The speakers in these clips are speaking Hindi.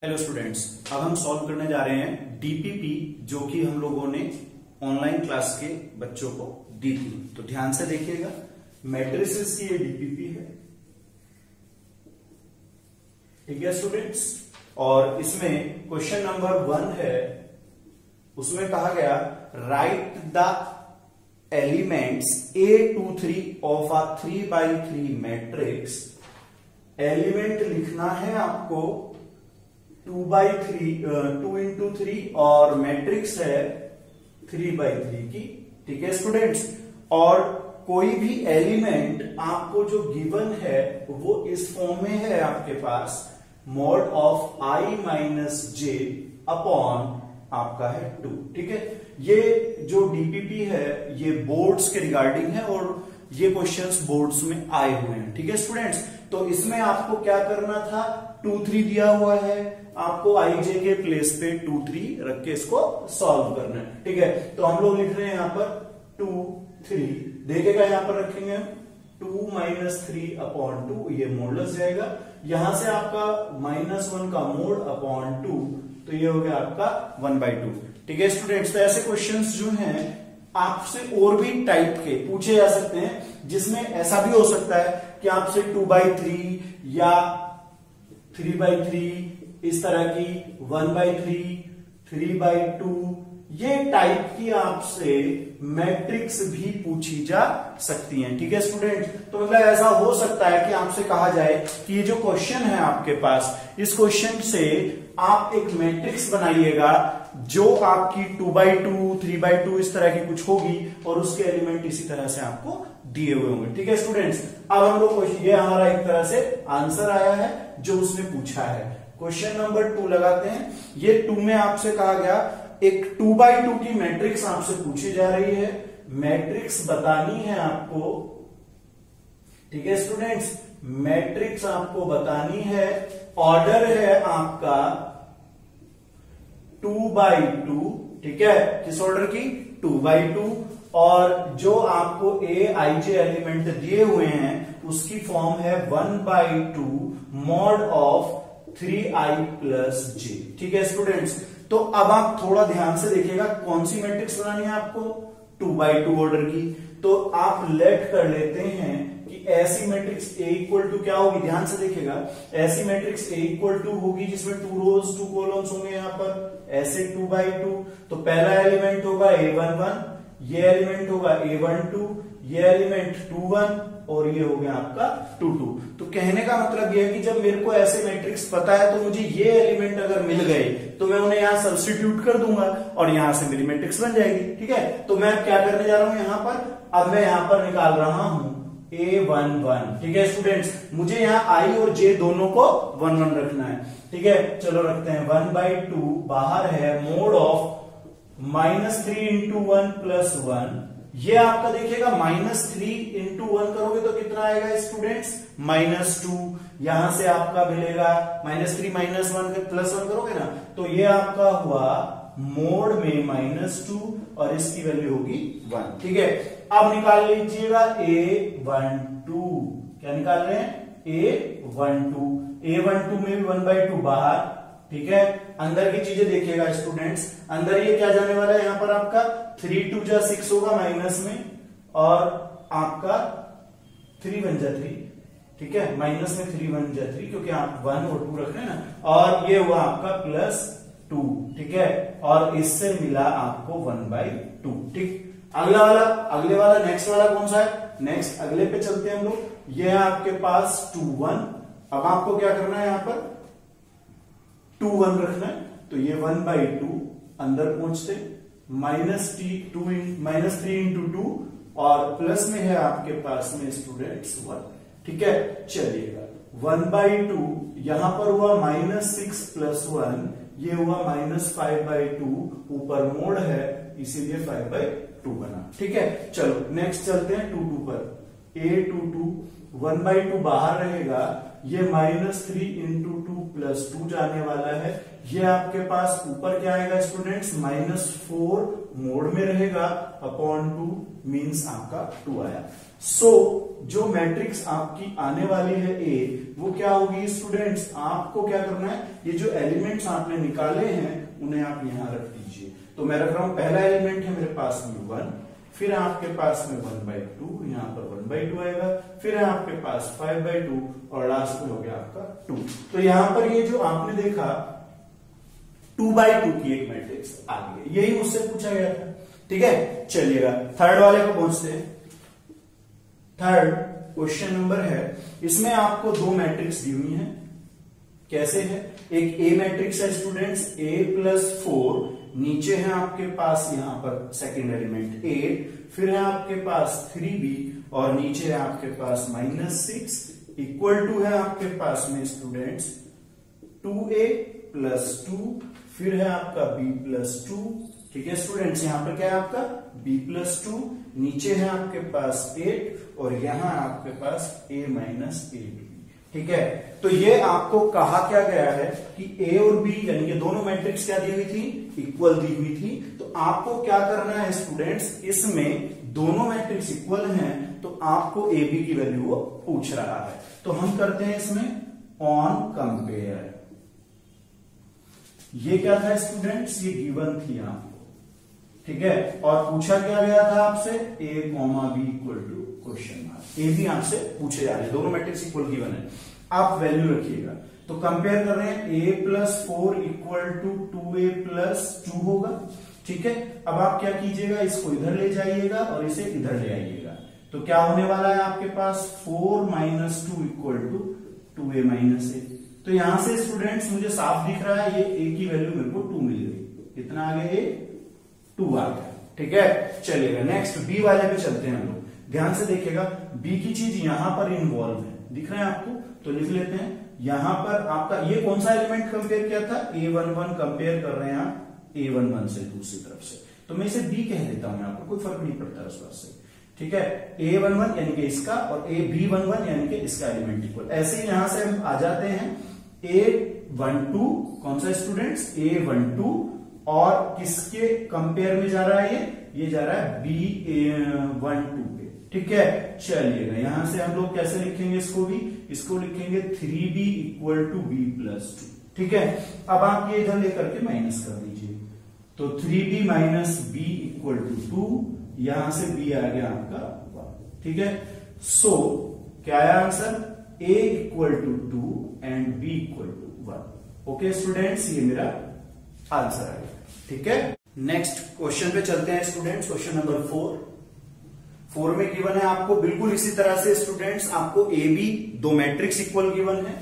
हेलो स्टूडेंट्स, अब हम सॉल्व करने जा रहे हैं डीपीपी, जो कि हम लोगों ने ऑनलाइन क्लास के बच्चों को दी थी। तो ध्यान से देखिएगा, मैट्रिसेस की ये डीपीपी है, ठीक है स्टूडेंट्स। और इसमें क्वेश्चन नंबर 1 है, उसमें कहा गया right the elements A23 of a 3x3 matrix. Element लिखना है आपको 2 into 3 और मैट्रिक्स है 3x3 की, ठीक है स्टूडेंट्स। और कोई भी एलिमेंट आपको जो गिवन है वो इस फॉर्म में है आपके पास, mod of i minus j upon आपका है 2, ठीक है। ये जो डीपीपी है ये बोर्ड्स के रिगार्डिंग है और ये क्वेश्चंस बोर्ड्स में आए हुए हैं, ठीक है स्टूडेंट्स। तो इसमें आपको क्या करना था, 2 3 दिया हुआ है, आपको i j के प्लेस पे 2 3 रख के इसको सॉल्व करना है, ठीक है। तो हम लोग लिख रहे हैं यहां पर 2 3, देखेगा यहां पर रखेंगे 2 माइनस 3 अपॉन 2, ये मोड लग जाएगा। यहां से आपका -1 का मोड अपॉन 2, तो ये हो गया आपका 1/2, ठीक है स्टूडेंट्स। तो ऐसे क्वेश्चंस जो हैं आपसे और भी टाइप के पूछे जा सकते हैं, जिसमें ऐसा भी हो सकता है कि आपसे 2/3 या 3/3, इस तरह की 1/3, 3/2, ये टाइप की आपसे मैट्रिक्स भी पूछी जा सकती हैं, ठीक है स्टूडेंट। तो मतलब ऐसा हो सकता है कि आपसे कहा जाए कि ये जो क्वेश्चन है आपके पास, इस क्वेश्चन से आप एक मैट्रिक्स बनाइएगा जो आपकी 2/2, 3/2 इस तरह की कुछ होगी और उसके एलिमेंट इसी तरह से आपको दिए हुए होंगे, ठीक है स्टूडेंट्स। अब हम लोग ये हमारा एक तरह से आंसर आया है जो उसने पूछा है। क्वेश्चन नंबर 2 लगाते हैं। ये 2 में आपसे कहा गया एक 2/2 की मैट्रिक्स आपसे पूछी जा रही है, मैट्रिक्स बतानी है आपको, ठीक है स्टूडेंट्स। मैट्रिक्स आपको बतानी है, ऑर्डर है आपका 2/2, ठीक है, किस ऑर्डर की, 2/2। और जो आपको i j एलिमेंट दिए हुए हैं उसकी फॉर्म है 1/2 mod of 3i plus j, ठीक है स्टूडेंट्स। तो अब आप थोड़ा ध्यान से देखिएगा, कौन सी मैट्रिक्स बनानी है आपको, 2/2 ऑर्डर की। तो आप लेट कर लेते हैं कि ऐसी मैट्रिक्स A इक्वल टू क्या होगी, ध्यान से देखिएगा, ऐसी मैट्रिक्स A इक्वल टू होगी जिसमें 2 रोज 2 कॉलम्स होंगे यहाँ पर, ऐसे 2/2। तो पहला एलिमेंट होगा A11, ये एलिमेंट होगा A12, ये एलिमेंट 21 और ये हो गया आपका 22। तो कहने का मतलब ये है कि जब मेरे को ऐसे मैट्रिक्स पता है तो मुझे ये एलिमेंट अगर मिल गए तो मैं उन्हें यहां सब्स्टिट्यूट कर दूंगा और यहां से मेरी मैट्रिक्स बन जाएगी, ठीक है। तो मैं क्या करने जा रहा हूं यहां पर, अब मैं यहां पर निकाल रहा हूं A11, ठीक है स्टूडेंट्स। मुझे यहाँ i और j दोनों को 1 1 रखना है, ठीक है। चलो रखते हैं 1/2, बाहर है मोड ऑफ -3 into 1 + 1। ये आपका देखिएगा -3 into 1 करोगे तो कितना आएगा स्टूडेंट्स, -2। यहां से आपका मिलेगा -3 - 1 +1 करोगे ना, तो ये आपका हुआ मोड में -2 और इसकी वैल्यू होगी 1, ठीक है। अब निकाल लीजिएगा A12, क्या निकाल रहे हैं, A12 में भी 1/2 बाहर, ठीक है। अंदर की चीजें देखिएगा स्टूडेंट्स, अंदर ये क्या जाने वाला है, यहां पर आपका 3 2 जा 6 होगा माइनस में, और आपका 3 1 जा 3, ठीक है, माइनस में 3 1 जा 3, क्योंकि आप 1 और 2 रख रहे हैं ना। और ये हुआ आपका +2, ठीक है, और इससे मिला आपको 1/2, ठीक। अगले वाला नेक्स्ट वाला कौन सा है, नेक्स्ट अगले पे चलते हैं हम लोग। ये है आपके पास 2 1। अब आपको क्या करना है, यहां पर 2 1 रखना है, तो ये 1/2 अंदर पहुंचते -3 into 2 और प्लस में है आपके पास में स्टूडेंट्स 1, ठीक है। चलिएगा 1/2 यहां पर हुआ -6 + 1, ये हुआ -5/2, ऊपर मोड है इसीलिए 5/2 बना, ठीक है। चलो नेक्स्ट चलते हैं 2 2 पर। A22 1/2 बाहर रहेगा, ये -3 इंटू 2 प्लस 2 जाने वाला है। ये आपके पास ऊपर क्या आएगा स्टूडेंट्स, -4 मोड में रहेगा अपॉन 2 मीन्स आपका 2 आया। सो जो मैट्रिक्स आपकी आने वाली है ए, वो क्या होगी स्टूडेंट्स, आपको क्या करना है, ये जो एलिमेंट्स आपने निकाले हैं उन्हें आप यहां रख दीजिए। तो मैं रख रहा हूं, पहला एलिमेंट है मेरे पास में 1, फिर आपके पास में 1/2, यहां पर 1/2 आएगा, फिर है आपके पास 5/2 और लास्ट में हो गया आपका 2। तो यहां पर ये जो आपने देखा 2/2 की एक मैट्रिक्स आ गई, यही मुझसे पूछा गया था। ठीक है, चलिएगा थर्ड वाले को पहुंचते हैं। थर्ड क्वेश्चन नंबर है, इसमें आपको दो मैट्रिक्स दी हुई है। कैसे है, एक ए मैट्रिक्स है स्टूडेंट्स, A+4, नीचे है आपके पास यहां पर सेकेंड एलिमेंट 8, फिर है आपके पास 3B और नीचे है आपके पास -6 इक्वल टू है आपके पास में स्टूडेंट्स 2A+2, फिर है आपका B+2। ठीक है स्टूडेंट्स, यहां पर क्या है आपका B+2, नीचे है आपके पास 8 और यहां आपके पास A-8। ठीक है, तो ये आपको कहा क्या गया है कि ए और बी यानी कि दोनों मैट्रिक्स क्या दी हुई थी, इक्वल दी हुई थी। तो आपको क्या करना है स्टूडेंट्स, इसमें दोनों मैट्रिक्स इक्वल हैं तो आपको ए बी की वैल्यू वो पूछ रहा है। तो हम करते हैं इसमें ऑन कंपेयर। ये क्या था स्टूडेंट्स, ये गिवन थी आपको। ठीक है, और पूछा क्या गया था आपसे, A comma B equal to question mark. A B आपसे पूछे जा रहे हैं, दोनों मैट्रिक्स इक्वल गिवन है, आप वैल्यू रखिएगा। तो कंपेयर कर रहे हैं, A+4 इक्वल टू 2A+2 होगा। ठीक है, अब आप क्या कीजिएगा, इसको इधर ले जाइएगा और इसे इधर ले आइएगा। तो क्या होने वाला है आपके पास 4 - 2 इक्वल टू 2A-A। तो यहां से स्टूडेंट्स मुझे साफ दिख रहा है, ये A की वैल्यू मेरे को 2 मिल गई। कितना आ गया, 2 आ गया। ठीक है, चलिएगा नेक्स्ट बी वाले पे चलते हैं हम लोग। ध्यान से देखिएगा, बी की चीज यहां पर इन्वॉल्व है, दिख रहा है आपको, तो लिख लेते हैं। यहां पर आपका ये कौन सा एलिमेंट कंपेयर किया था, A11 कंपेयर कर रहे हैं आप A11 से दूसरी तरफ से, तो मैं इसे B कह देता हूं, यहां पर कोई फर्क नहीं पड़ता उस बात से। ठीक है, A11 यानी कि इसका और B11 यानी कि इसका एलिमेंट इक्वल। ऐसे ही यहां से हम आ जाते हैं A12, कौन सा स्टूडेंट्स, A12 और किसके कंपेयर में जा रहा है, ये जा रहा है B12 पे। ठीक है, चलिएगा यहां से हम लोग कैसे लिखेंगे इसको भी, इसको लिखेंगे 3B इक्वल टू B+2। ठीक है, अब आप ये इधर लेकर के माइनस कर दीजिए, तो 3B minus B equal to 2, यहां से B आ गया आपका 1। ठीक है, सो क्या आया answer, A equal to 2 and B equal to 1। Okay students, ये मेरा आंसर आ गया। ठीक है, नेक्स्ट क्वेश्चन पे चलते हैं स्टूडेंट्स। क्वेश्चन नंबर 4 में गिवन है आपको बिल्कुल इसी तरह से स्टूडेंट्स, आपको ए बी दो मैट्रिक्स इक्वल गिवन है।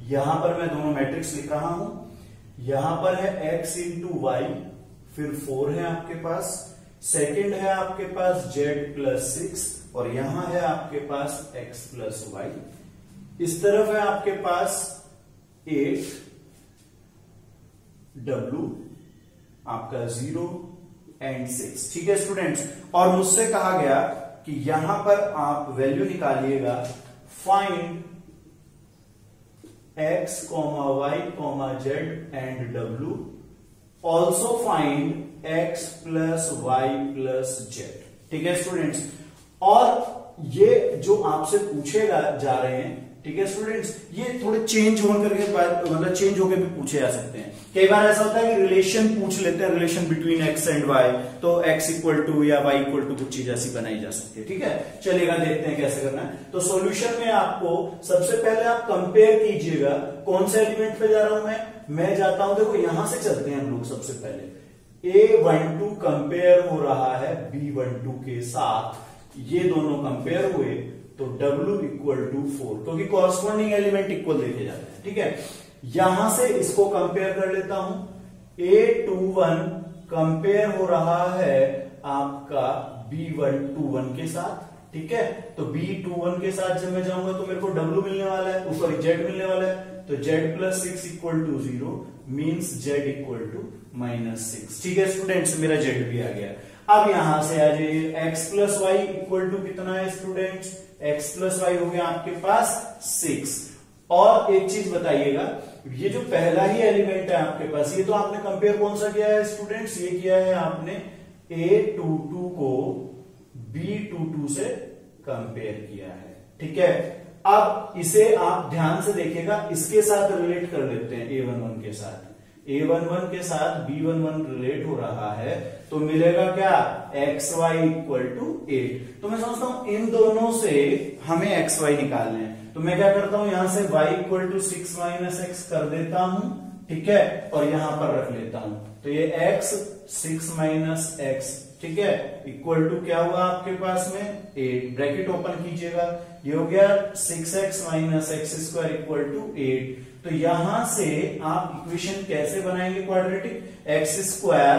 यहां पर मैं दोनों मैट्रिक्स लिख रहा हूं, यहां पर है x इंटू वाई, फिर 4 है आपके पास, सेकंड है आपके पास z+6 और यहां है आपके पास x+y, इस तरफ है आपके पास 8 w आपका 0 एंड 6। ठीक है स्टूडेंट्स, और मुझसे कहा गया कि यहां पर आप वैल्यू निकालिएगा, find x, y, z and w, also find x plus y plus z। ठीक है स्टूडेंट्स, और ये जो आपसे पूछेगा जा रहे हैं, ठीक है स्टूडेंट्स, ये थोड़े चेंज होकर के मतलब चेंज होकर भी पूछे जा सकते हैं। कई बार ऐसा होता है कि रिलेशन पूछ लेते हैं, relation between x and y, तो x इक्वल टू या y इक्वल टू कुछ चीज ऐसी बनाई जा सकती है। ठीक है, चलिएगा देखते हैं कैसे करना है। तो सॉल्यूशन में आपको सबसे पहले आप कंपेयर कीजिएगा, कौन से एलिमेंट पे जा रहा हूं मैं जाता हूं, देखो यहां से चलते हैं हम लोग। सबसे पहले A12 कंपेयर हो रहा है B12 के साथ, ये दोनों कंपेयर हुए तो W इक्वल टू 4, क्योंकि कॉरस्पॉन्डिंग एलिमेंट इक्वल देखे जाते हैं। ठीक है, यहां से इसको कंपेयर कर लेता हूं, A21 कंपेयर हो रहा है आपका B21 के साथ। ठीक है, तो B21 के साथ जब मैं जाऊंगा तो मेरे को W मिलने वाला है, सॉरी Z मिलने वाला है, तो Z+6 equal to 0 means Z equal to -6। ठीक है स्टूडेंट्स, मेरा Z भी आ गया। अब यहां से आ जाइए, x plus Y equal to कितना है स्टूडेंट्स, x प्लस वाई हो गया आपके पास 6, और एक चीज बताइएगा, ये जो पहला ही एलिमेंट है आपके पास, ये तो आपने कंपेयर कौन सा किया है स्टूडेंट्स, ये किया है आपने A22 को B22 से कंपेयर किया है, ठीक है। अब इसे आप ध्यान से देखिएगा, इसके साथ रिलेट कर देते हैं A11 के साथ, A11 के साथ B11 रिलेट हो रहा है, तो मिलेगा क्या, xy इक्वल टू 8। तो मैं समझता हूं इन दोनों से हमें xy निकालने हैं, तो मैं क्या करता हूं, यहां से y equal to 6 minus x कर देता हूं, ठीक है, और यहां पर रख लेता हूं, तो ये x 6 माइनस x, ठीक है, इक्वल टू क्या हुआ आपके पास में 8, ब्रैकेट ओपन कीजिएगा, ये हो गया 6x minus X square equal to 8। तो यहां से आप इक्वेशन कैसे बनाएंगे quadratic, X square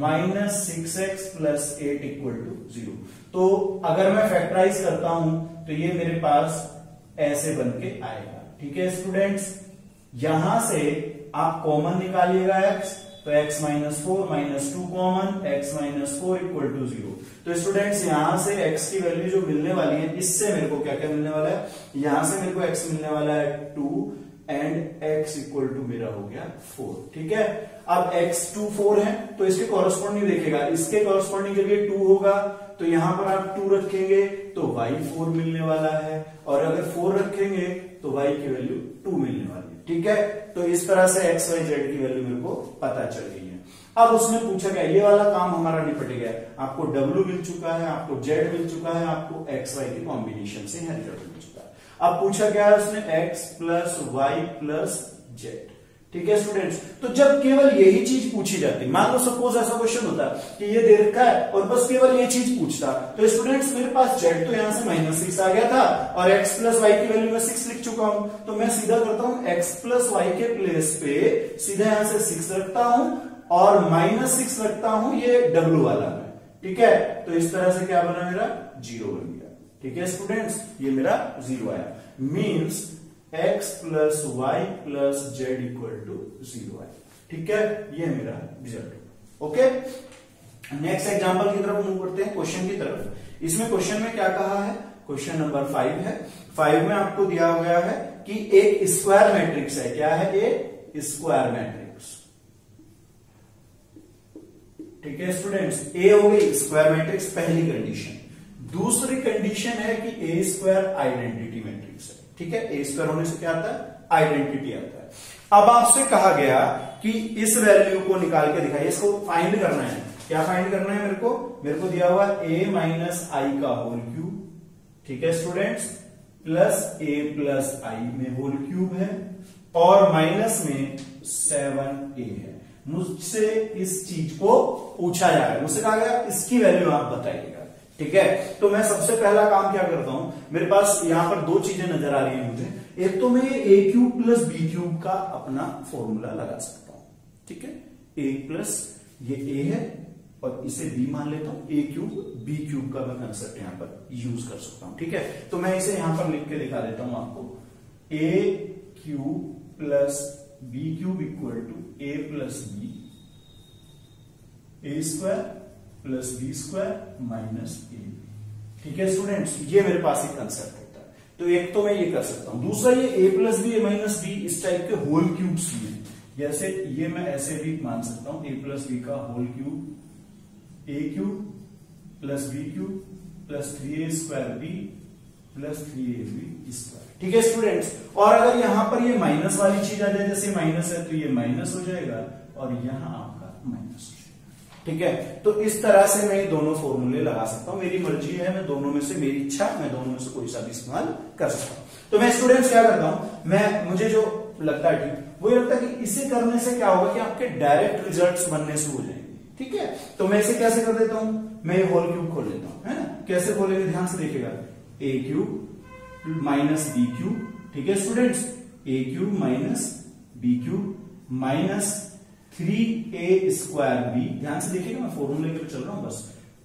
minus 6x plus 8 equal to 0। तो अगर मैं फैक्टराइज करता हूं तो ये मेरे पास ऐसे बन के आएगा, ठीक है स्टूडेंट्स। यहां से आप कॉमन निकालिएगा x, तो x minus 4 minus 2 common, x minus 4 equal to 0। तो स्टूडेंट्स यहां से x की वैल्यू जो मिलने वाली है, इससे मेरे को क्या क्या मिलने वाला है, यहां से मेरे को x मिलने वाला है 2 एंड x इक्वल टू मेरा हो गया 4, ठीक है। अब x 2 4 है, तो इसके कॉरेस्पॉन्डिंग देखेगा, इसके कॉरेस्पॉन्डिंग जब ये 2 होगा तो यहां पर आप 2 रखेंगे तो y 4 मिलने वाला है, और अगर 4 रखेंगे तो y की वैल्यू 2 मिलने वाली है, ठीक है। तो इस तरह से x y z की वैल्यू मेरे को पता चल गई है। अब उसने पूछा क्या, ये वाला काम हमारा निपट गया, आपको w मिल चुका है, आपको z मिल चुका है, आपको x y के कॉम्बिनेशन से यहाँ रिजल्ट मिल चुका है। अब पूछा क्या है उसने, x plus Y plus Z, ठीक है स्टूडेंट्स। तो जब केवल यही चीज पूछी जाती, मान लो सपोज ऐसा क्वेश्चन होता कि ये दे रखा है और बस केवल ये चीज पूछता, तो स्टूडेंट्स मेरे पास z तो यहां से -6 आ गया था, और x प्लस वाई की वैल्यू में 6 लिख चुका हूं, तो मैं सीधा करता हूं x प्लस वाई के प्लेस पे सीधा यहां से 6 रखता हूं और -6 रखता हूं ये w वाला में, ठीक है। तो इस तरह से क्या बना, मेरा 0 बन गया, ठीक है स्टूडेंट्स, ये मेरा 0 आया, means x plus Y plus Z equal to 0 आया, ठीक है, ये मेरा रिजल्ट। ओके, नेक्स्ट एग्जांपल की तरफ मूव करते हैं, क्वेश्चन की तरफ। इसमें क्वेश्चन में क्या कहा है, क्वेश्चन नंबर 5 है। 5 में आपको दिया गया है कि एक स्क्वायर मैट्रिक्स है, क्या है, एक स्क्वायर मैट्रिक्स, ठीक है स्टूडेंट्स। ए हो गई स्क्वायर मैट्रिक्स, पहली कंडीशन। दूसरी कंडीशन है कि ए स्क्वायर आइडेंटिटी मैट्रिक्स है, ठीक है। ए स्क्वायर होने से क्या आता है, आइडेंटिटी आता है। अब आपसे कहा गया कि इस वैल्यू को निकाल के दिखाइए, इसको फाइंड करना है। क्या फाइंड करना है मेरे को दिया हुआ ए माइनस आई का होल क्यूब, ठीक है स्टूडेंट्स, प्लस ए प्लस आई में होल क्यूब है, और माइनस में 7a है। मुझसे इस चीज को पूछा जा रहा है, मुझसे कहा गया इसकी वैल्यू आप बताइएगा, ठीक है। तो मैं सबसे पहला काम क्या करता हूं, मेरे पास यहां पर दो चीजें नजर आ रही है मुझे, एक तो मैं ए क्यूब प्लस बी क्यूब का अपना फॉर्मूला लगा सकता हूं, ठीक है। ए प्लस ये ए है और इसे बी मान लेता हूं, ए क्यूब बी क्यूब का मैं कंसेप्ट यहां पर यूज कर सकता हूं, ठीक है। तो मैं इसे यहां पर लिख के दिखा देता हूं आपको, A cube plus B cube equal to A plus B, A square plus B square minus A, ठीक है स्टूडेंट्स। ये मेरे पास एक कंसेप्ट होता है, तो एक तो मैं ये कर सकता हूं। दूसरा ये ए प्लस बी ए माइनस बी इस टाइप के होल क्यूब्स भी हैं, जैसे ये मैं ऐसे भी मान सकता हूं, ए प्लस बी का whole cube, A cube plus B cube plus 3a square B plus 3ab square, ठीक है स्टूडेंट्स। और अगर यहां पर ये माइनस वाली चीज आ जाए, जैसे माइनस है तो ये माइनस हो जाएगा और यहां आपका माइनस हो जाएगा, ठीक है। तो इस तरह से मैं ये दोनों फॉर्मूले लगा सकता हूं, मेरी मर्जी है, मैं दोनों में से, मेरी इच्छा, मैं दोनों में से कोई सा भी इस्तेमाल कर सकता हूं। तो मैं स्टूडेंट्स क्या करता हूं, मुझे जो लगता है ठीक, वो ये लगता है कि इसे करने से क्या होगा कि आपके डायरेक्ट रिजल्ट्स बनने शुरू हो जाएंगे, ठीक है। तो मैं इसे कैसे कर देता हूं, मैं होल क्यूब खोल लेता हूं, है ना। कैसे खोलेंगे ध्यान से देखिएगा, A cube minus B cube, ठीक है students, A cube minus B cube minus 3a square B, ध्यान से देखिएगा मैं फॉर्मूले के लिए चल रहा हूं बस,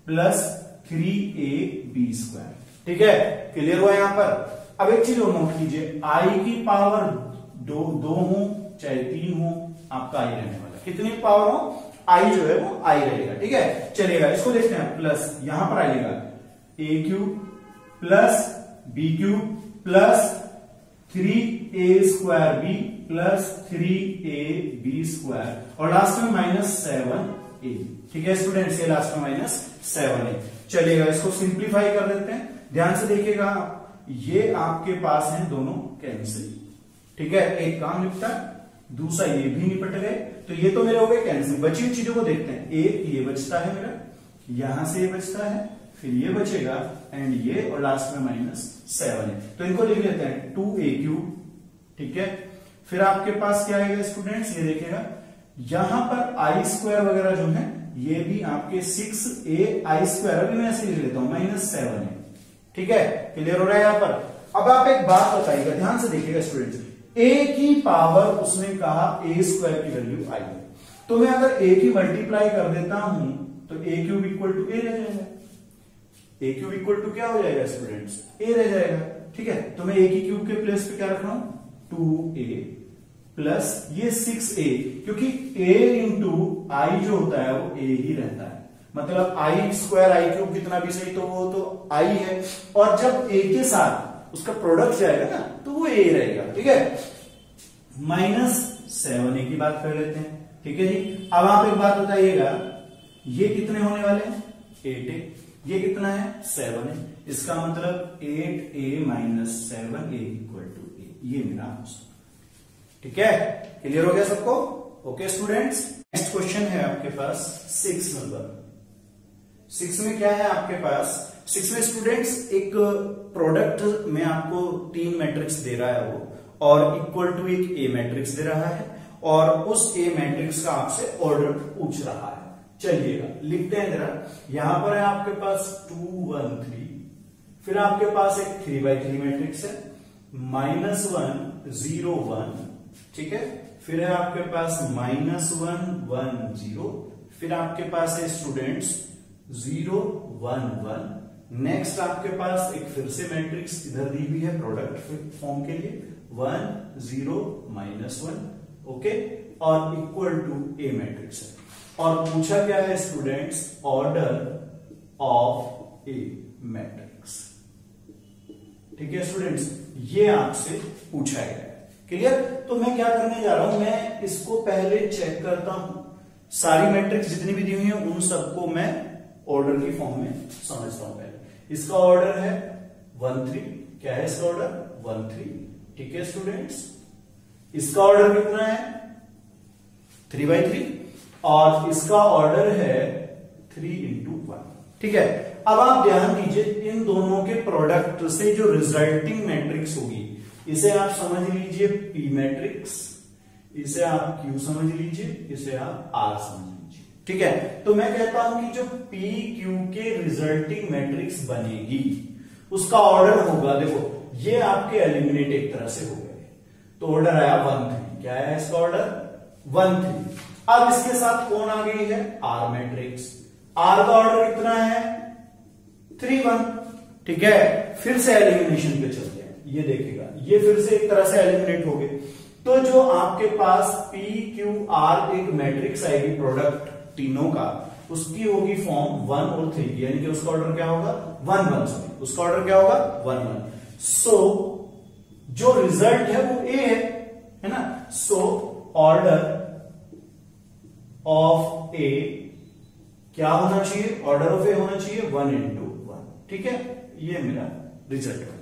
प्लस 3ab स्क्वायर, ठीक है। क्लियर हुआ यहां पर। अब एक चीज और नोट कीजिए, आई की पावर दो हो चाहे 3 हो, आपका आई रहने वाला, कितनी पावर हो, आई जो है वो आई रहेगा, ठीक है। चलिएगा इसको देखते हैं, प्लस यहां पर आइएगा, A cube plus B cube plus 3 3ab plus 3ab² और लास्ट में -7a। ठीक है स्टूडेंट्स, ये लास्ट में -7a। चलिएगा इसको सिंप्लीफाई कर देते हैं। ध्यान से देखिएगा, ये आपके पास है दोनों कैंसिल। ठीक है, एक काम निपटा, दूसरा ये भी निपट गए, तो ये तो मेरे हो गए कैंसिल। बची हुई चीजों को देखते हैं। एक ये बचता है मेरा, यहां से ये बचता है, फिर ये बचेगा एंड ये, और लास्ट में -7 है। तो इनको लिख लेते हैं 2a³। ठीक है, फिर आपके पास क्या आएगा स्टूडेंट्स, ये देखिएगा यहां पर i² वगैरह जो है ये भी आपके 6ai², अभी मैं ऐसे लिख लेता हूं, -7 है। ठीक है, क्लियर हो रहा है यहां पर। अब आप एक बात बताइएगा, ध्यान से देखिएगा स्टूडेंट्स, a की पावर उसने कहा a² की वैल्यू आई है, तो मैं अगर a की मल्टीप्लाई कर देता हूं तो a³ इक्वल टू a रह जाएगा। a³ इक्वल टू क्या हो जाएगा स्टूडेंट्स, a रह जाएगा। ठीक है, तो मैं a की क्यूब के प्लेस पे क्या रख रहा हूं, 2a प्लस ये 6a, क्योंकि a इंटू आई जो होता है वो a ही रहता है, मतलब i² i³ कितना भी सही, तो वो तो i है, और जब a के साथ उसका प्रोडक्ट जाएगा ना तो वो a रहेगा। ठीक है, -7a की बात कर लेते हैं। ठीक है जी, अब आप एक बात बताइएगा, ये कितने होने वाले हैं, 8a, ये कितना है 7 है, इसका मतलब 8a - 7a = a, ये मेरा आंसर। ठीक है, क्लियर हो गया सबको? ओके स्टूडेंट्स, नेक्स्ट क्वेश्चन है आपके पास 6 नंबर। 6 में क्या है आपके पास, 6 में स्टूडेंट्स एक प्रोडक्ट में आपको 3 मैट्रिक्स दे रहा है वो, और इक्वल टू एक ए मैट्रिक्स दे रहा है, और उस ए मैट्रिक्स का आपसे ऑर्डर पूछ रहा है। चलिएगा लिखते हैं जरा। यहां पर है आपके पास 2 1 3, फिर आपके पास एक 3x3 मैट्रिक्स है, -1 0 1। ठीक है, फिर है आपके पास -1 1 0, फिर आपके पास है स्टूडेंट्स 0 1 1। नेक्स्ट आपके पास एक फिर से मैट्रिक्स इधर दी हुई है प्रोडक्ट फॉर्म के लिए, 1 0 -1। ओके, और इक्वल टू ए मैट्रिक्स है, और पूछा क्या है students, order of A matrix. ठीक है स्टूडेंट्स, ये आपसे पूछा गया है। क्लियर? तो मैं क्या करने जा रहा हूं, मैं इसको पहले चेक करता हूं, सारी मैट्रिक्स जितनी भी दी हुई है उन सबको मैं ऑर्डर की फॉर्म में समझता हूं। पहले इसका ऑर्डर है 1 3, क्या है इसका ऑर्डर 1 3। ठीक है स्टूडेंट्स, इसका ऑर्डर कितना है 3/3, और इसका ऑर्डर है 3 × 1। ठीक है, अब आप ध्यान दीजिए, इन दोनों के प्रोडक्ट से जो रिजल्टिंग मैट्रिक्स होगी, इसे आप समझ लीजिए P मैट्रिक्स, इसे आप Q समझ लीजिए, इसे आप R समझ लीजिए। ठीक है, तो मैं कहता हूं कि जो P Q के रिजल्टिंग मैट्रिक्स बनेगी उसका ऑर्डर होगा, देखो ये आपके एलिमिनेट एक तरह से हो गए, तो ऑर्डर आया 1 3। क्या है इसका ऑर्डर 1 3। अब इसके साथ कौन आ गई है, R मैट्रिक्स। R का ऑर्डर कितना है 3 1। ठीक है, फिर से एलिमिनेशन पे चलते हैं, ये देखेगा ये फिर से एक तरह से एलिमिनेट हो गए, तो जो आपके पास P Q R एक मैट्रिक्स आएगी प्रोडक्ट तीनों का, उसकी होगी फॉर्म 1 और 3, यानी कि उसका ऑर्डर क्या होगा 1 1, सॉरी उसका ऑर्डर क्या होगा 1 1। सो जो रिजल्ट है वो A है ना, सो ऑर्डर ऑफ ए क्या होना चाहिए, ऑर्डर ऑफ ए होना चाहिए 1 × 1। ठीक है, ये मेरा रिजल्ट बना।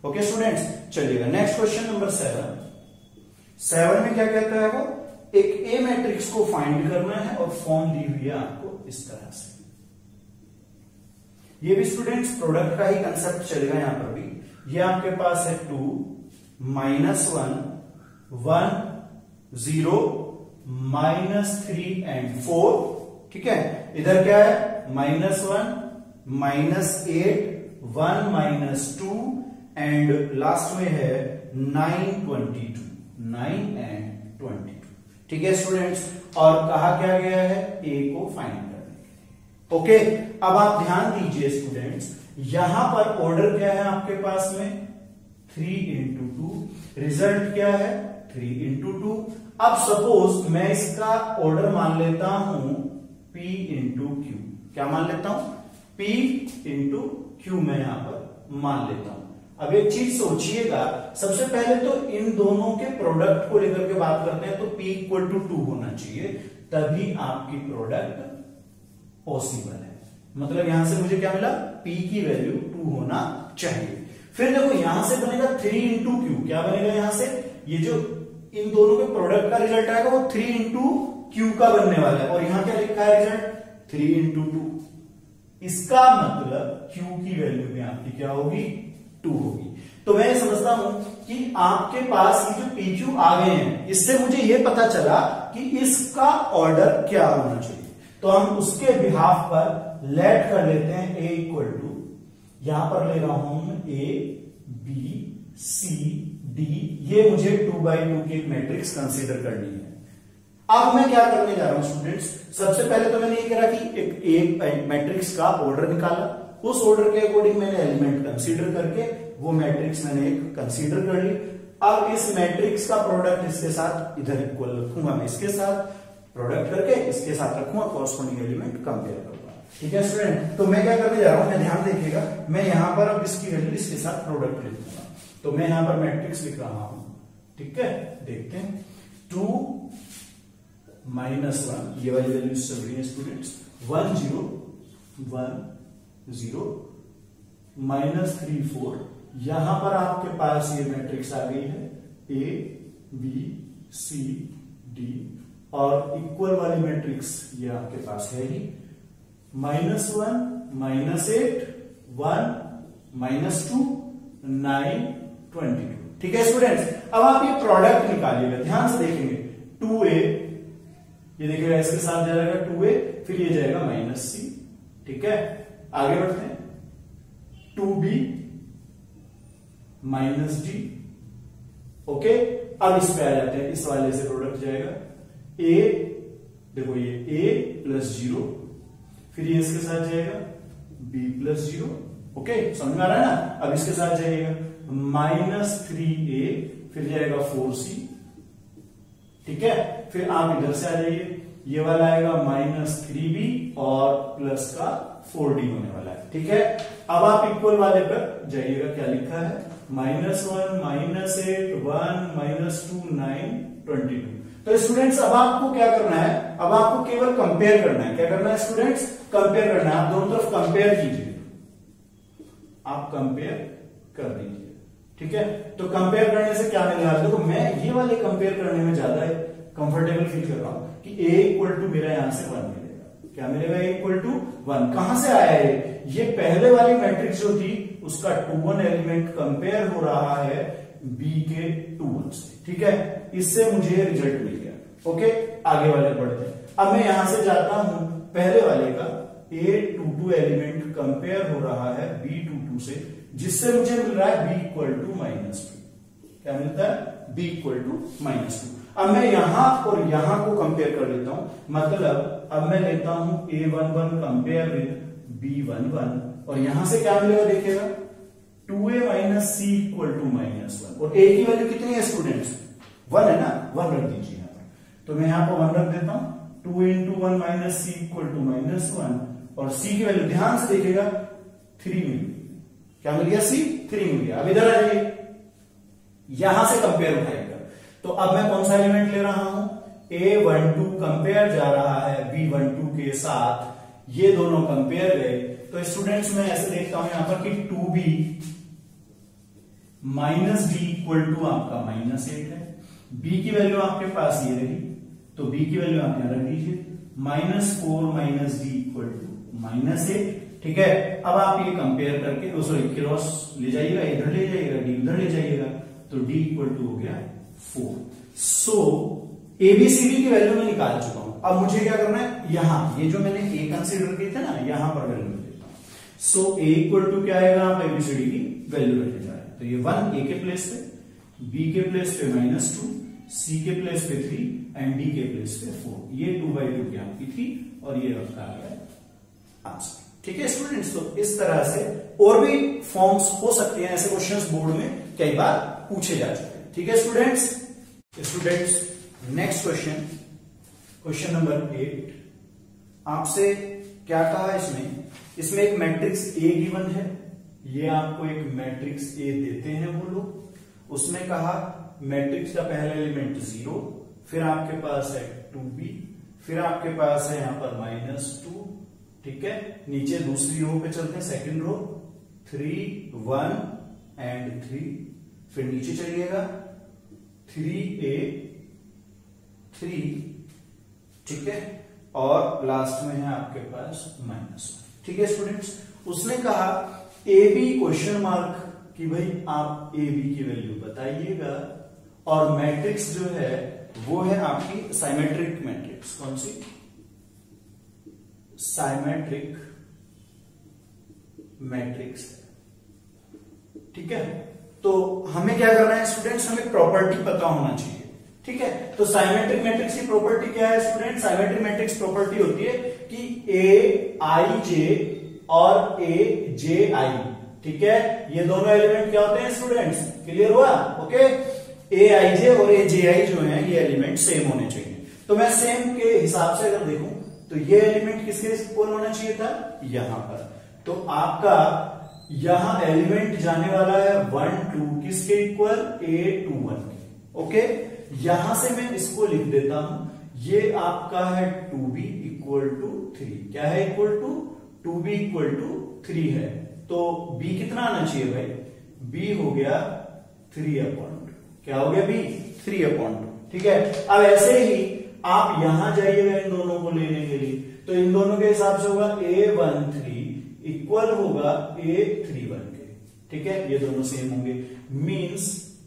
ओके स्टूडेंट्स, चलिएगा नेक्स्ट क्वेश्चन नंबर 7 में क्या कहता है वो, एक ए मैट्रिक्स को फाइंड करना है और फॉर्म दी हुई है आपको इस तरह से। ये भी स्टूडेंट्स प्रोडक्ट का ही कंसेप्ट चलेगा यहां पर भी। ये आपके पास है 2 -1 1 0 -3 and 4। ठीक है, इधर क्या है -1 -8 1 -2 एंड लास्ट में है 9 22 9 and 22। ठीक है स्टूडेंट्स, और कहा क्या गया है ए को फाइंड करने के लिए। ओके, अब आप ध्यान दीजिए स्टूडेंट्स, यहां पर ऑर्डर क्या है आपके पास में 3 × 2, रिजल्ट क्या है 3 × 2। अब सपोज मैं इसका ऑर्डर मान लेता हूं P × Q, क्या मान लेता हूं P × Q मैं यहां पर मान लेता हूं, अब एक चीज सोचिएगा, सबसे पहले तो इन दोनों के प्रोडक्ट को लेकर के बात करते हैं, तो P इक्वल टू 2 होना चाहिए, तभी आपकी प्रोडक्ट पॉसिबल है। मतलब यहां से मुझे क्या मिला, P की वैल्यू 2 होना चाहिए। फिर देखो यहां से बनेगा 3 इंटू क्यू, क्या बनेगा यहां से, ये जो इन दोनों के प्रोडक्ट का रिजल्ट आएगा वो 3 इंटू क्यू का बनने वाला है, और यहां क्या लिखा है रिजल्ट 3 इंटू 2। इसका मतलब क्यू की वैल्यू में आपकी क्या होगी, 2 होगी। तो मैं समझता हूं कि आपके पास ये जो PQ आ गए हैं, इससे मुझे ये पता चला कि इसका ऑर्डर क्या होना चाहिए। तो हम उसके बिहाफ पर लेट कर लेते हैं A इक्वल टू, यहां पर ले रहा हूं A B C D, ये मुझे 2x2 की एक मैट्रिक्स कंसीडर करनी है। अब मैं क्या करने जा रहा हूं स्टूडेंट्स, सबसे पहले तो मैंने ये करा कि एक मैट्रिक्स का ऑर्डर निकाला, उस ऑर्डर के अकॉर्डिंग मैंने एलिमेंट कंसीडर करके वो मैट्रिक्स मैंने एक कंसीडर कर ली। अब इस मैट्रिक्स का प्रोडक्ट इसके साथ इधर इक्वल रखूंगा, मैं इसके साथ प्रोडक्ट करके इसके साथ रखूंगा, कॉरस्पॉन्डिंग एलिमेंट कंपेयर करूंगा। ठीक है स्टूडेंट, तो मैं क्या करने जा रहा हूं, मैं ध्यान देखिएगा, मैं यहां पर अब इसकी वैल्यू इसके साथ प्रोडक्ट लिखूंगा। तो मैं यहां पर मैट्रिक्स लिख रहा हूं, ठीक है, देखते हैं 2 -1, ये वाली वैल्यू चल रही है स्टूडेंट्स, 1 0 1 0 -3 4, यहां पर आपके पास ये मैट्रिक्स आ गई है A B C D, और इक्वल वाली मैट्रिक्स ये आपके पास है ही, -1 -8 1 -2 9 22। ठीक है स्टूडेंट्स, अब आप ये प्रोडक्ट निकालिएगा, ध्यान से देखेंगे 2A, ये देखिएगा इसके साथ जाएगा 2A, फिर ये जाएगा -C। ठीक है, आगे बढ़ते हैं, 2B -D। ओके, अब इस पे आ जाते हैं, इस वाले से प्रोडक्ट जाएगा A, देखो ये A प्लस 0, फिर ये इसके साथ जाएगा B प्लस 0। ओके, समझ में आ रहा है ना। अब इसके साथ जाइएगा -3A, फिर जाएगा 4C। ठीक है, फिर आप इधर से आ जाइए, ये वाला आएगा -3B और प्लस का 4D होने वाला है। ठीक है, अब आप इक्वल वाले पर जाइएगा, क्या लिखा है -1 -8 1 -2 9 22। तो स्टूडेंट्स अब आपको क्या करना है, अब आपको केवल कंपेयर करना है। क्या करना है स्टूडेंट्स, कंपेयर करना है। आप दोनों तरफ कंपेयर कीजिए, आप कंपेयर कर दीजिए। ठीक है, तो कंपेयर करने से क्या मिलेगा, देखो मैं ये वाले कंपेयर करने में ज्यादा कंफर्टेबल फील कर रहा हूं कि A इक्वल टू मेरा यहां से 1 मिलेगा। क्या मिलेगा, A इक्वल टू 1। कहां से आया है, ये पहले वाली मैट्रिक्स जो थी उसका 2 1 एलिमेंट कंपेयर हो रहा है B के 2 1 से। ठीक है, इससे मुझे रिजल्ट मिल गया। ओके, आगे वाले बढ़ते हैं। अब मैं यहां से जाता हूं पहले वाले का, A 2 2 एलिमेंट कंपेयर हो रहा है B 2 2 से, जिससे मुझे मिल रहा है B इक्वल टू -2। क्या मिलता है, B इक्वल टू -2। अब मैं यहां और यहां को कंपेयर कर लेता हूं, मतलब अब मैं लेता हूं A11 कंपेयर विद B11, और यहां से क्या मिलेगा देखिएगा 2A C इक्वल टू -1, और A की वैल्यू कितनी है स्टूडेंट्स, 1 है ना, 1 रख दीजिए यहां पर। तो मैं यहां पर 1 रख देता हूं, 2 into 1 C इक्वल टू -1, और C की वैल्यू ध्यान से देखिएगा 3 मिल गई। क्या मिल गया, C 3 मिल गया। अब इधर आ जाइए, यहां से कंपेयर उठाइएगा, तो अब मैं कौन सा एलिमेंट ले रहा हूं, A12 कंपेयर जा रहा है B12 के साथ, ये दोनों कंपेयर गए। तो स्टूडेंट्स मैं ऐसे देखता हूं यहां पर कि 2B -D इक्वल टू आपका -8 है। B की वैल्यू आपके पास ये रही, तो B की वैल्यू आप यहां रख दीजिए, -4 -D इक्वल टू -8। ठीक है, अब आप ये कंपेयर करके सॉरी क्रॉस ले जाइएगा, इधर ले जाइएगा, D उधर ले जाइएगा, तो D इक्वल टू हो गया 4। सो ABCD की वैल्यू मैं निकाल चुका हूं। अब मुझे क्या करना है, यहां ये जो मैंने A कंसीडर किए थे ना, यहां पर वैल्यू देता हूं। सो A इक्वल टू क्या आएगा, आप ABCD की वैल्यू रखने जा रहे हैं, तो ये 1 A के प्लेस पे, B के प्लेस पे -2, C के प्लेस पे 3 एंड D के प्लेस पे 4। ये 2/2 की आपकी थी, और ये आपका आ गया आंसर। ठीक है स्टूडेंट्स, तो इस तरह से और भी फॉर्म्स हो सकते हैं, ऐसे क्वेश्चंस बोर्ड में कई बार पूछे जा चुके हैं। ठीक है स्टूडेंट्स, नेक्स्ट क्वेश्चन नंबर 8 आपसे क्या कहा, इसमें एक मैट्रिक्स A गिवन है, ये आपको एक मैट्रिक्स ए देते हैं वो लोग, उसमें कहा मैट्रिक्स का पहला एलिमेंट 0, फिर आपके पास है 2b, फिर आपके पास है यहां पर -2, ठीक है। नीचे दूसरी रो पे चलते हैं, सेकंड रो 3 1 एंड 3, फिर नीचे चलिएगा 3a 3, ठीक है, और लास्ट में है आपके पास -1, ठीक है स्टूडेंट्स। उसने कहा ए बी क्वेश्चन मार्क कि भाई आप ए बी की वैल्यू बताइएगा, और मैट्रिक्स जो है वो है आपकी साइमेट्रिक मैट्रिक्स। कौन सी? साइमेट्रिक मैट्रिक्स, ठीक है। तो हमें क्या करना है स्टूडेंट्स, हमें प्रॉपर्टी पता होना चाहिए, ठीक है। तो साइमेट्रिक मैट्रिक्स की प्रॉपर्टी क्या है स्टूडेंट? साइमेट्रिक मैट्रिक्स प्रॉपर्टी होती है कि ए आई जे और ए जे आई, ठीक है, ये दोनों एलिमेंट क्या होते हैं स्टूडेंट्स? क्लियर हुआ? ओके, ए आई जे और ए जे आई जो है ये एलिमेंट सेम होने चाहिए। तो मैं सेम के हिसाब से अगर देखूं तो ये एलिमेंट किसके इक्वल होना चाहिए था? यहां पर। तो आपका यहां एलिमेंट जाने वाला है 1 2 किसके इक्वल? ए 2 1 के। ओके, यहां से मैं इसको लिख देता हूं, ये आपका है 2b इक्वल टू 3। क्या है equal to? 2b equal to 3 है। तो b कितना आना चाहिए भाई? b हो गया 3/2। क्या हो गया? b 3/2, ठीक है। अब ऐसे ही आप यहां जाइएगा इन दोनों को लेने के लिए, तो इन दोनों के हिसाब से होगा a13 इक्वल होगा a31 के, ठीक है, ये दोनों सेम होंगे। मींस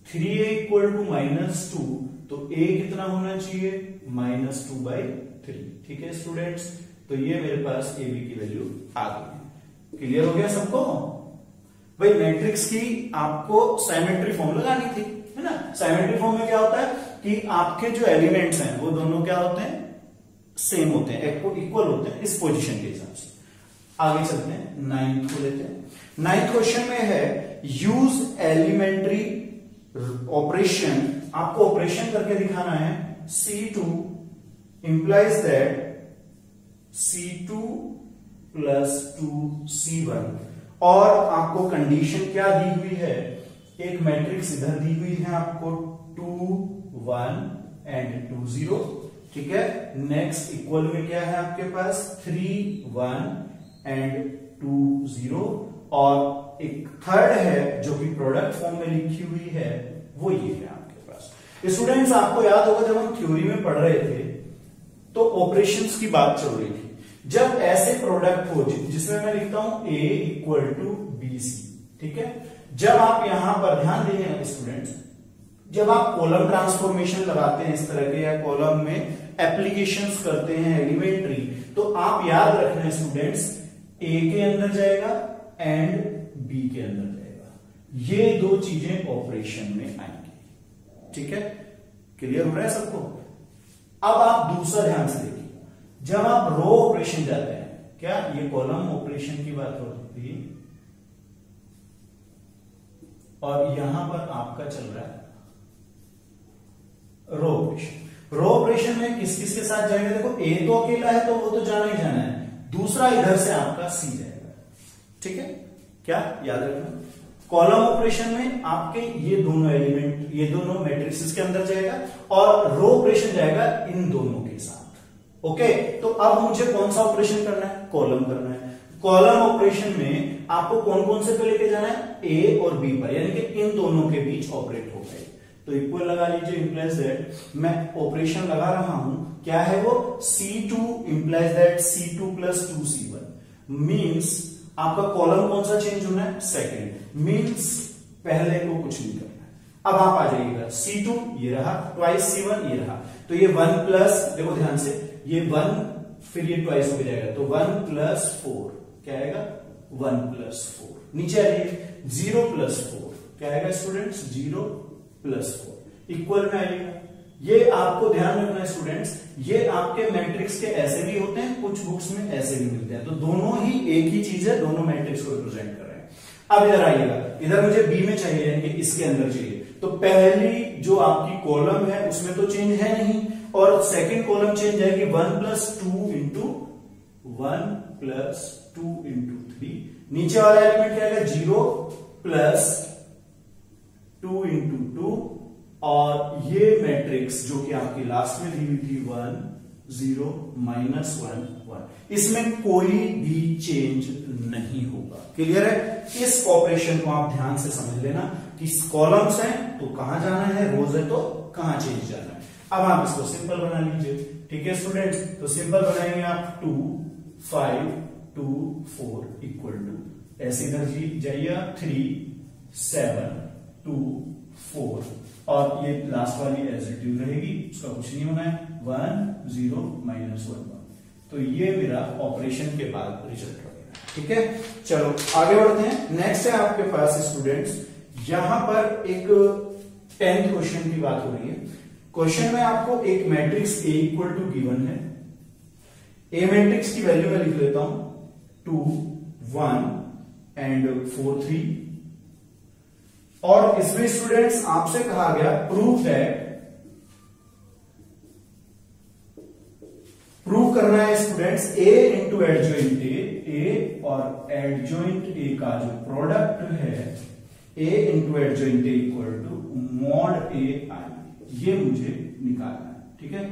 3a इक्वल टू -2, तो a कितना होना चाहिए? -2/3, ठीक है स्टूडेंट्स। तो ये मेरे पास a b की वैल्यू आ गई है। क्लियर हो गया सबको? भाई मैट्रिक्स की आपको साइमेट्री फॉर्म लगानी थी, है ना। साइमेट्री फॉर्म में क्या होता है कि आपके जो एलिमेंट्स हैं वो दोनों क्या होते हैं? सेम होते हैं, इक्वल होते हैं इस पोजीशन के हिसाब से। आगे चलते हैं, 9th को लेते हैं। 9th क्वेश्चन में है यूज एलिमेंट्री ऑपरेशन, आपको ऑपरेशन करके दिखाना है। C2 implies that C2 plus 2C1, और आपको कंडीशन क्या दी हुई है? एक मैट्रिक्स इधर दी हुई है आपको 2 1 एंड 2 0, ठीक है। नेक्स्ट इक्वल में क्या है आपके पास? 3 1 एंड 2 0, और एक थर्ड है जो कि प्रोडक्ट फॉर्म में लिखी हुई है, वो ये है आपके पास। स्टूडेंट्स आपको याद होगा जब हम थ्योरी में पढ़ रहे थे तो ऑपरेशंस की बात चल रही थी। जब ऐसे प्रोडक्ट हो जिसमें मैं लिखता हूं a equal to B C, ठीक है, जब आप यहां पर ध्यान देंगे स्टूडेंट्स, जब आप कॉलम ट्रांसफॉर्मेशन लगाते हैं इस तरह के, या कॉलम में एप्लीकेशंस करते हैं एलिमेंट्री, तो आप याद रखना स्टूडेंट्स, a के अंदर जाएगा एंड b के अंदर जाएगा। ये दो चीजें ऑपरेशन में आएंगी, ठीक है। क्लियर हो रहा है सबको? अब आप दूसरा ध्यान से देखिए, जब आप रो ऑपरेशन जाते हैं, क्या ये कॉलम ऑपरेशन की बात होती है, और यहां पर आपका चल रहा है रो ऑपरेशन। रो ऑपरेशन में किस किस के साथ जाएगा? देखो a तो अकेला है तो वो तो जाना ही जाना है, दूसरा इधर से आपका c जाएगा, ठीक है। क्या याद रखना, कॉलम ऑपरेशन में आपके ये दोनों एलिमेंट, ये दोनों मैट्रिक्स के अंदर जाएगा, और रो ऑपरेशन जाएगा इन दोनों के साथ। ओके, तो अब मुझे कौन सा ऑपरेशन करना है? कॉलम करना है। कॉलम ऑपरेशन में आपको कौन कौन से पे लेके जाना है? ए और बी पर, यानी कि इन दोनों के बीच ऑपरेट हो गए। तो इक्वल लगा लीजिए, इंप्लाइज दैट मैं ऑपरेशन लगा रहा हूं, क्या है वो? C2 implies that C2 plus 2C1, means आपका कॉलम कौन सा चेंज होना है? सेकेंड, मीन्स पहले को कुछ नहीं करना है। अब आप आ जाइएगा, C2 ये रहा, ट्वाइस C1 ये रहा, तो ये 1 प्लस, देखो ध्यान से, ये 1 फिर ये ट्वाइस हो जाएगा, तो 1 प्लस 4 क्या आएगा? 1 प्लस 4। नीचे आ जाइए, 0 प्लस 4 क्या आएगा स्टूडेंट्स? 0 प्लस 4 इक्वल में आएगा। ये आपको ध्यान रखना है स्टूडेंट्स, ये आपके मैट्रिक्स के ऐसे भी होते हैं, कुछ बुक्स में ऐसे भी मिलते हैं, तो दोनों ही एक ही चीज है, दोनों मैट्रिक्स को रिप्रेजेंट कर रहे हैं। अब इधर आइएगा, इधर मुझे बी में चाहिए, यानी कि इसके अंदर चाहिए, तो पहली जो आपकी कॉलम है उसमें तो चेंज है नहीं, और सेकंड कॉलम चेंज है कि 1 प्लस 2 इंटू 1 प्लस 2 इंटू 3, नीचे वाला एलिमेंट क्या आएगा 0 प्लस 2 इंटू 2 और ये मैट्रिक्स जो कि आपकी लास्ट में दी हुई थी 1 0 माइनस 1 1, इसमें कोई भी चेंज नहीं होगा। क्लियर है? इस ऑपरेशन को आप ध्यान से समझ लेना कि कॉलम्स हैं तो कहां जाना है, रोज है तो कहां चेंज जाना है। अब आप इसको सिंपल बना लीजिए। ठीक है स्टूडेंट्स, तो सिंपल बनाएंगे आप 2 5 2 4 इक्वल टू ऐसे इधर जाइए आप 3 7 2 4 और ये लास्ट वाली एज इट इज रहेगी, उसका कुछ नहीं होना है 1 0 माइनस 1 1। तो ये मेरा ऑपरेशन के बाद रिजल्ट रहेगा। ठीक है, चलो आगे बढ़ते हैं। नेक्स्ट है आपके पास स्टूडेंट्स, यहां पर एक 10th क्वेश्चन की बात हो रही है। क्वेश्चन में आपको एक matrix A equal to given है। ए मैट्रिक्स की वैल्यू मैं लिख लेता हूं 2 1 एंड 4 3 और इसमें स्टूडेंट्स आपसे कहा गया प्रूव करना है students A into adjoint A और एडजॉइंट ए का जो प्रोडक्ट है A into adjoint A equal to mod A I, ये मुझे निकालना है। ठीक है,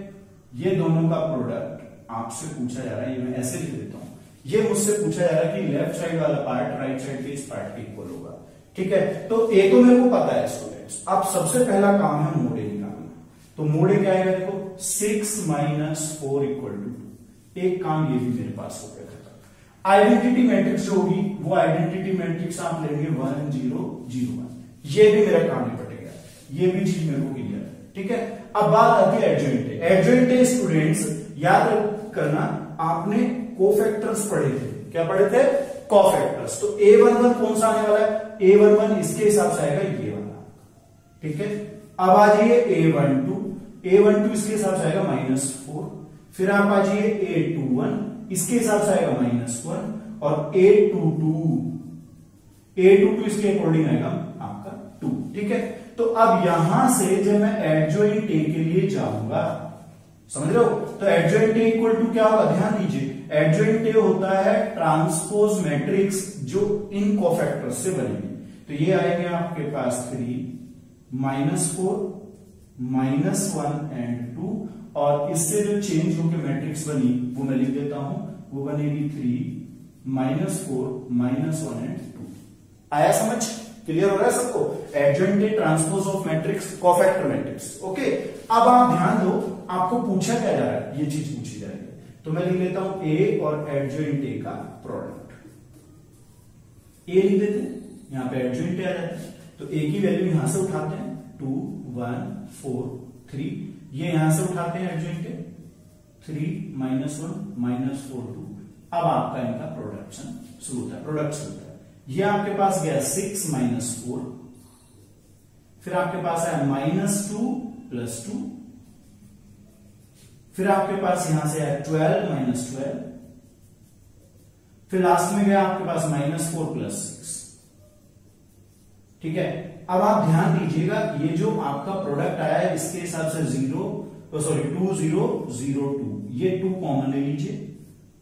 ये दोनों का प्रोडक्ट आपसे पूछा जा रहा है, ये मैं ऐसे लिख देता हूं। ये मुझसे पूछा जा रहा है कि लेफ्ट साइड वाला पार्ट राइट साइड के इस पार्ट के इक्वल होगा। ठीक है, तो ए तो मेरे को पता है स्टूडेंट्स। अब सबसे पहला काम है मोड ए निकालना। तो मोड ए क्या आएगा देखो 6 माइनस 4 इक्वल टू 2। एक काम ये भी मेरे पास हो गया था। आइडेंटिटी मैट्रिक्स जो होगी वो आइडेंटिटी मैट्रिक्स आप लेंगे 1 0 0 1। ये भी मेरा काम निपट गया, ये भी चीज मेरे को क्लियर है। ठीक है, अब बात आती है adjoint A. Adjoint A students याद करना, आपने कोफैक्टर्स पढ़े थे। क्या पढ़े थे? कोफैक्टर्स। तो A11 कौन सा आने वाला है? A11 इसके हिसाब से आएगा ये वाला। ठीक है, अब आ जाइए A12 इसके हिसाब से आएगा -4। फिर आप आ जाइए A21 इसके हिसाब से आएगा -1 और A22 इसके अकॉर्डिंग आएगा आपका 2। ठीक है, तो अब यहां से जब मैं एडजॉइंट ए के लिए जाऊंगा, समझ रहे हो, तो एडजॉइंट ए इक्वल टू क्या होगा? ध्यान दीजिए, एडजॉइंट ए होता है ट्रांसपोज मैट्रिक्स जो इन कोफैक्टर्स से बनेगी। तो ये आएंगे आपके पास 3 -4 -1 एंड 2 और इससे जो चेंज होकर मैट्रिक्स बनी वो मैं लिख देता हूं, वो बनेगी 3 -4 -1 एंड 2। आया समझ? क्लियर हो रहा है सबको? Adjoint A transpose of matrix cofactor matrix. Okay, अब आप ध्यान दो, आपको पूछा क्या जा रहा है, ये चीज पूछी जा रही है। तो मैं लिख लेता हूं ए और एडजॉइंट ए का प्रोडक्ट। ए लिख देते हैं, यहां पे एडजॉइंट ए आ जाता है। तो ए की वैल्यू यहां से उठाते हैं 2 1 4 3, ये यहां से उठाते हैं एडजॉइंट ए 3 -1 -4 2। अब आपका इनका प्रोडक्शन शुरू होता है, प्रोडक्ट शुरू होता है। ये आपके पास गया 6 -4, फिर आपके पास आया -2 + 2, फिर आपके पास यहां से आया 12 -12, फिर लास्ट में गया आपके पास -4 + 6। ठीक है, अब आप ध्यान दीजिएगा, ये जो आपका प्रोडक्ट आया है इसके हिसाब से 2 0 0 2, ये 2 कॉमन ले लीजिए,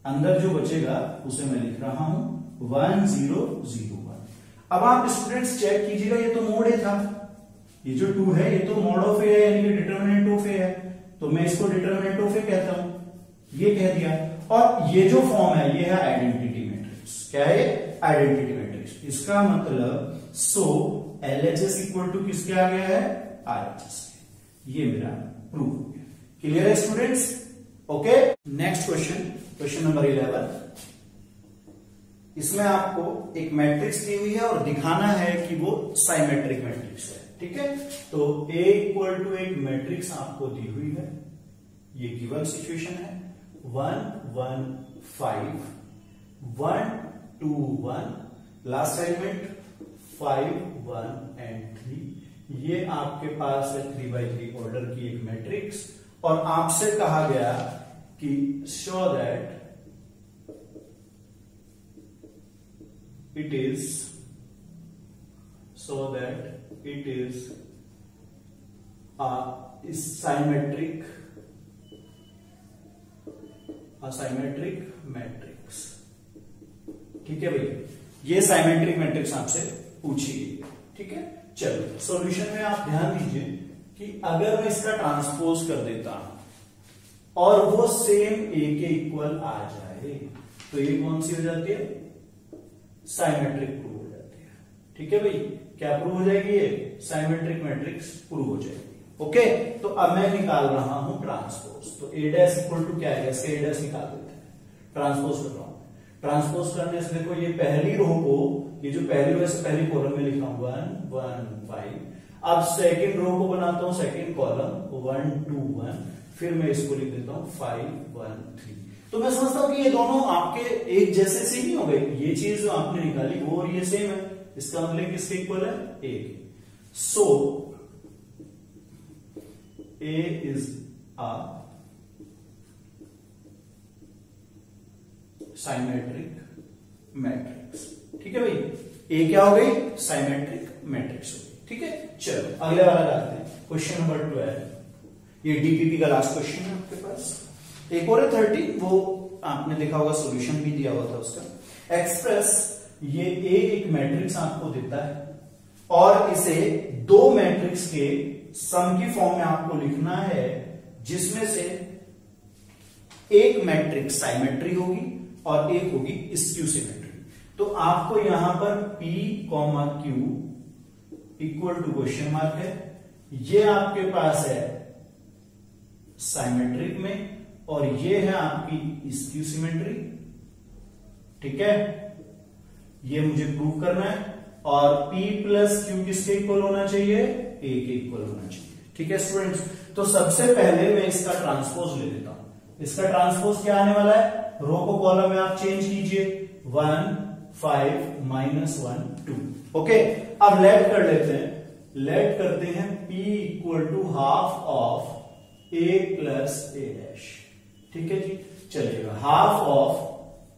अंदर जो बचेगा उसे मैं लिख रहा हूं 1 0 0 1। अब आप स्टूडेंट्स चेक कीजिएगा, ये तो मोड ए था, ये जो 2 है ये तो मॉड ऑफ ए है, यानी कि डिटरमिनेंट ऑफ ए है, तो मैं इसको डिटरमिनेंट ऑफ ए कहता हूं, ये कह दिया। और ये जो फॉर्म है ये है आइडेंटिटी मैट्रिक्स। क्या है? Identity matrix. इसका मतलब सो LHS इक्वल टू किसके आ गया है? RHS। ये मेरा प्रूफ हो गया। क्लियर है students? Okay, next question, question number 11। इसमें आपको एक मैट्रिक्स दी हुई है और दिखाना है कि वो साइमेट्रिक मैट्रिक्स है। ठीक है, तो A इक्वल टू एक मैट्रिक्स आपको दी हुई है, ये गिवन सिचुएशन है 1 1 5 1 2 1, लास्ट एलिमेंट 5 1 एंड 3। ये आपके पास है 3x3 ऑर्डर की एक मैट्रिक्स और आपसे कहा गया कि show that it is a symmetric matrix. ठीक है भाई, ये साइमेट्रिक मैट्रिक्स आपसे पूछी गई है, ठीक है। चलो सॉल्यूशन में आप ध्यान दीजिए कि अगर मैं इसका ट्रांसपोज कर देता हूं और वो सेम ए के इक्वल आ जाए तो ये कौन सी हो जाती है, साइमेट्रिक प्रूव हो जाती है, ठीक है भाई। क्या प्रूव हो जाएगी, ये साइमेट्रिक मैट्रिक्स प्रूव हो जाएगी। ओके, तो अब मैं निकाल रहा हूं ट्रांसपोज। तो ए डैश इक्वल टू क्या है, इसका ए डैश निकाल देते हैं, ट्रांसपोज कर रहा हूं। ट्रांसपोज करने से देखो ये पहली रो को, ये जो पहली रो से पहली कॉलम में लिखा हूं 1 1 5। अब सेकंड रो को बनाता हूं, सेकंड कॉलम 1 2 1, फिर मैं इसको लिख देता हूं 5 1 3। तो मैं समझता हूं कि ये दोनों आपके एक जैसे से नहीं हो गए, ये चीज जो आपने निकाली वो और ये सेम है, इसका मतलब किसके इक्वल है, ए के। सो ए इज अ साइमेट्रिक मैट्रिक्स, ठीक है भाई। ए क्या हो गई, साइमेट्रिक मैट्रिक्स हो गई, ठीक है। चलो अगले वाला लाते हैं, क्वेश्चन नंबर 12। ये डीपीपी का लास्ट क्वेश्चन है आपके पास। एक और है 30, वो आपने देखा होगा, सॉल्यूशन भी दिया हुआ था उसका। एक्सप्रेस, ये ए एक मैट्रिक्स आपको देता है और इसे दो मैट्रिक्स के सम की फॉर्म में आपको लिखना है, जिसमें से एक मैट्रिक्स साइमेट्री होगी और एक होगी स्क्यू सिमेट्री। तो आपको यहां पर P, Q equal to question mark है, ये आपके पास है साइमेट्रिक में और ये है आपकी स्क्यू सिमेट्री, ठीक है। ये मुझे प्रूव करना है और P प्लस Q किसके इक्वल होना चाहिए, A के इक्वल होना चाहिए, ठीक है स्टूडेंट्स। तो सबसे पहले मैं इसका ट्रांसपोज ले लेता हूं। इसका ट्रांसपोज क्या आने वाला है, रो को कॉलम में आप चेंज कीजिए, 1 5 -1 2। ओके, अब लेट कर लेते हैं, लेट करते हैं P equal to half of A plus A dash, ठीक है जी। चलिएगा हाफ ऑफ,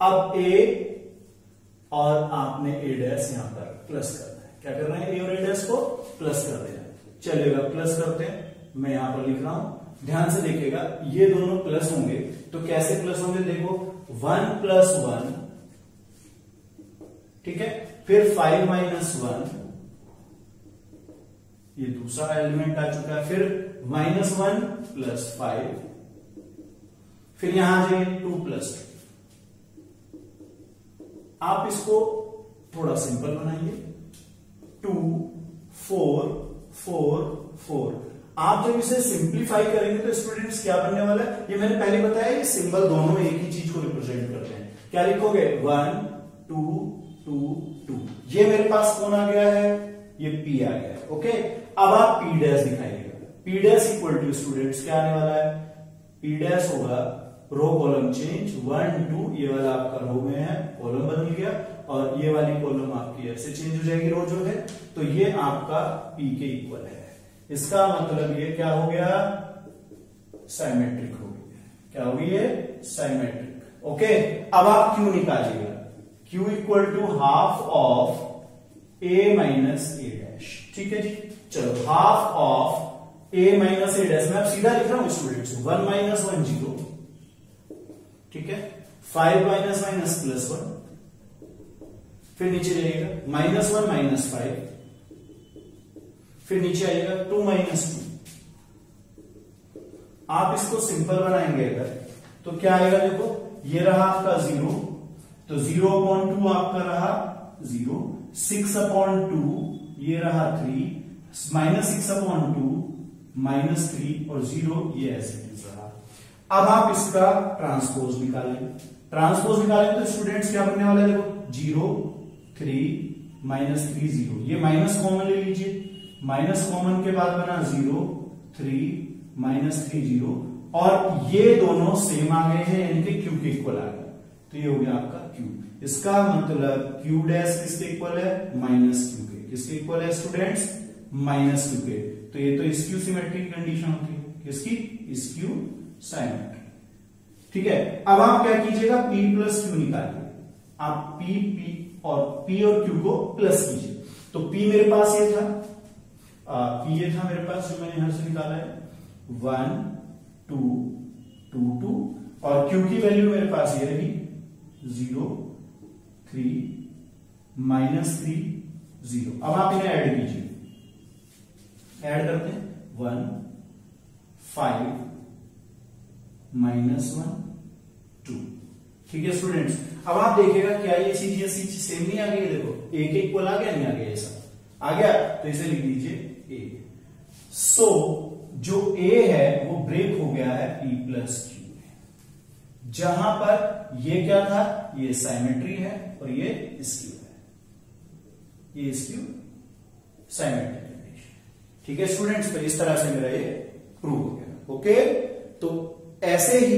अब A और आपने A डैश यहां पर प्लस करना है। क्या कर रहे हैं, A और A डैश को प्लस कर देना। चलिएगा प्लस करते हैं, मैं यहां पर लिख रहा हूं, ध्यान से देखिएगा, ये दोनों प्लस होंगे तो कैसे प्लस होंगे, देखो 1 + 1, ठीक है, फिर 5 - 1, ये दूसरा एलिमेंट आ चुका है, फिर -1 + 5, फिर यहां आ जाइए 2 + 2। आप इसको थोड़ा सिंपल बनाइए, 2 4 4 4। आप जब इसे सिंप्लीफाई करेंगे तो स्टूडेंट्स क्या बनने वाला है, ये मैंने पहले बताया, ये सिंबल दोनों एक ही चीज को रिप्रेजेंट करते हैं। क्या लिखोगे, 1 2 2 2। ये मेरे पास कौन आ गया है, ये P आ गया है। ओके, अब आप P डैश दिखाइएगा। P dash equal to students क्या आने वाला है, P डैश होगा रो कॉलम चेंज 1 2, ये वाला आपका रो में है, कॉलम बदल गया, और ये वाली कॉलम आपकी ऐसे चेंज हो जाएगी रो जो है, तो ये आपका P के इक्वल है। इसका मतलब ये क्या हो गया, साइमेट्रिक हो गया। क्या हो गई है, साइमेट्रिक। ओके, अब आप Q निकालिएगा, Q equal to half of A minus A dash, ठीक है जी। चलो half of A minus A dash, मैं अब सीधा लिख रहा हूं स्टूडेंट्स, 1 - 1 0, ठीक है, 5 - +1, फिर नीचे जाइएगा -1 - 5, फिर नीचे आइएगा 2 - 2। आप इसको सिंपल बनाएंगे अगर तो क्या आएगा, देखो ये रहा आपका 0, तो 0/2 आपका रहा 0, 6/2 ये रहा 3, -6/2 -3 और 0 ये ऐसे रहा। अब आप इसका ट्रांसपोज निकालेंगे, ट्रांसपोज निकालेंगे तो स्टूडेंट्स क्या बनने वाला है, देखो 0 3 -3 0, ये माइनस कॉमन ले लीजिए, माइनस कॉमन के बाद बना 0 3 -3 0, और ये दोनों सेम आ गए हैं, यानी कि Q के इक्वल आ गए, तो ये हो गया आपका Q। इसका मतलब Q डैश किसके इक्वल है, -Q के। किसके इक्वल है स्टूडेंट्स, -Q के। तो ये तो स्क्यू सिमेट्री की कंडीशन होती है, किसकी, स्क्यू सिमेट्री, ठीक है। अब आप क्या कीजिएगा, P + Q निकालिए, आप P और Q को प्लस कीजिए। तो P मेरे पास ये था, P ये था मेरे पास जो मैंने यहां से निकाला है, 1 2 2 2, और Q की वैल्यू मेरे पास ये रही 0 3 -3 0। अब आप इन्हें ऐड कीजिए, ऐड करते हैं 1 5 -1 2। ठीक है स्टूडेंट्स, अब आप देखिएगा क्या ये चीज सेम नहीं आ गई? देखो a के इक्वल आ गया, नहीं आ गया? ऐसा आ गया, तो इसे लिख दीजिए a। सो जो a है वो ब्रेक हो गया है p प्लस q में, जहां पर ये क्या था, ये साइमेट्री है और ये स्क्यू है, ये स्क्यू साइमेट्री कंडीशन। ठीक है स्टूडेंट्स, तो इस तरह से मेरा ये प्रूव हो गया। ओके, तो ऐसे ही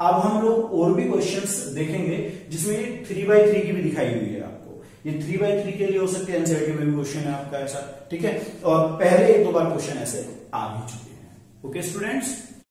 अब हम लोग और भी क्वेश्चंस देखेंगे जिसमें ये 3x3 की भी दिखाई हुई है आपको। ये 3x3 के लिए हो सकते हैं, एनसीईआरटी में भी क्वेश्चन है आपका ऐसा। ठीक है, और पहले 1-2 बार क्वेश्चन ऐसे आ भी चुके हैं। Okay students.